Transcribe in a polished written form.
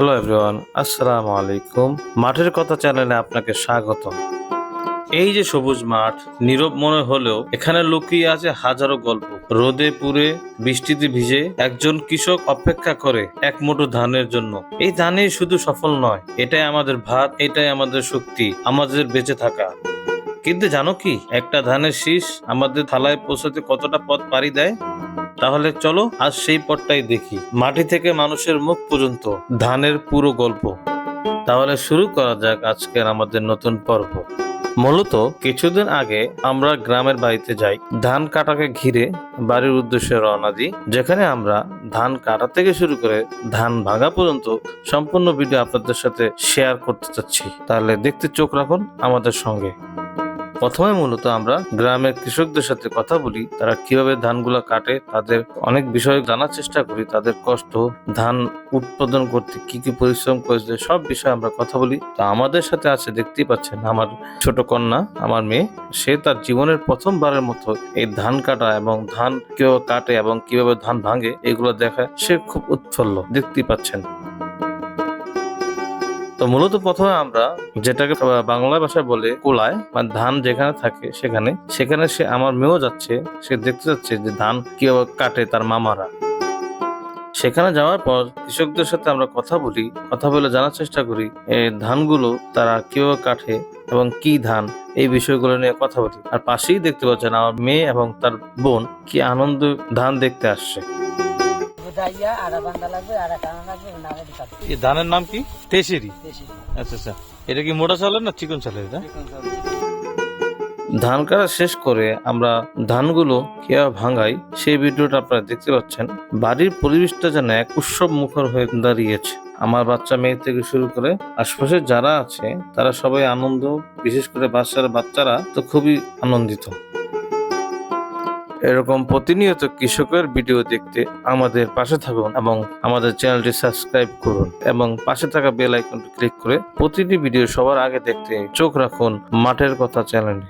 Hello everyone, আসসালামু আলাইকুম। মাঠের কথা চ্যানেলে আপনাকে স্বাগত। এই যে সবুজ মাঠ, নীরব মনে হলেও এখানে লুকিয়ে আছে হাজারো গল্প। রোদে পুড়ে, বৃষ্টিতে ভিজে একজন কৃষক অপেক্ষা করে এক মুঠো ধানের জন্য। এই ধানই শুধু সফল নয়, এটাই আমাদের ভাত, এটাই আমাদের শক্তি, আমাদের বেঁচে থাকা। কিন্তু জানো কি, একটা ধানের শীষ আমাদের থালায় পৌঁছতে কতটা পথ পাড়ি দেয়? তাহলে চলো আজ সেই পথটাই দেখি, মাটি থেকে মানুষের মুখ পর্যন্ত ধানের পুরো গল্প। তাহলে শুরু করা যাক আজকের আমাদের নতুন পর্ব। মূলত কিছুদিন আগে আমরা গ্রামের বাড়িতে যাই, ধান কাটাকে ঘিরে বাড়ির উদ্দেশ্যে রওনা দিই, যেখানে আমরা ধান কাটা থেকে শুরু করে ধান ভাঙা পর্যন্ত সম্পূর্ণ ভিডিও আপনাদের সাথে শেয়ার করতে চাচ্ছি। তাহলে দেখতে চোখ রাখুন আমাদের সঙ্গে। প্রথমে মূলত আমরা গ্রামের কৃষকদের সাথে কথা বলি, তারা কিভাবে ধানগুলো কাটে, তাদের অনেক বিষয় জানার চেষ্টা করি, তাদের কষ্ট, ধান উৎপাদন করতে কি কি পরিশ্রম করেছে, সব বিষয়ে আমরা কথা বলি। তো আমাদের সাথে আছে, দেখতেই পাচ্ছেন, আমার ছোট কন্যা, আমার মেয়ে। সে তার জীবনের প্রথমবারের মতো এই ধান কাটা এবং ধান কিভাবে কাটে এবং কিভাবে ধান ভাঙে এগুলো দেখায়। সে খুব উৎফুল্ল, দেখতেই পাচ্ছেন। তো মূলত প্রথমে আমরা যেটাকে বাংলা ভাষায় বলে কোলায়, মানে ধান যেখানে থাকে সেখানে সে, আমার মেয়েও যাচ্ছে, সে দেখতে যাচ্ছে যে ধান কিভাবে কাটে তার মামারা। সেখানে যাওয়ার পর কৃষকদের সাথে আমরা কথা বলি, কথা বলে জানার চেষ্টা করি এই ধানগুলো তারা কিভাবে কাটে এবং কি ধান, এই বিষয়গুলো নিয়ে কথা বলি। আর পাশেই দেখতে পাচ্ছেন আমার মেয়ে এবং তার বোন কি আনন্দ ধান দেখতে আসছে। এই ধানের নাম কি? তেশিরি। আচ্ছা আচ্ছা, এটা কি মোটা চালের না চিকন চালের? এটা ধান কাটা শেষ করে আমরা ধানগুলো কিভাবে ভাঙাই সেই ভিডিওটা আপনারা দেখতে পাচ্ছেন। বাড়ির পরিবেশটা যেন এক উৎসব মুখর হয়ে দাঁড়িয়েছে। আমার বাচ্চা মেয়ে থেকে শুরু করে আশপাশে যারা আছে তারা সবাই আনন্দ, বিশেষ করে বাচ্চারা তো খুবই আনন্দিত। এরকম প্রতিনিয়ত কৃষকের ভিডিও দেখতে আমাদের পাশে থাকুন এবং আমাদের চ্যানেলটি সাবস্ক্রাইব করুন এবং পাশে থাকা বেল আইকনটি ক্লিক করে প্রতিটি ভিডিও সবার আগে দেখতে চোখ রাখুন মাঠের কথা চ্যানেলে।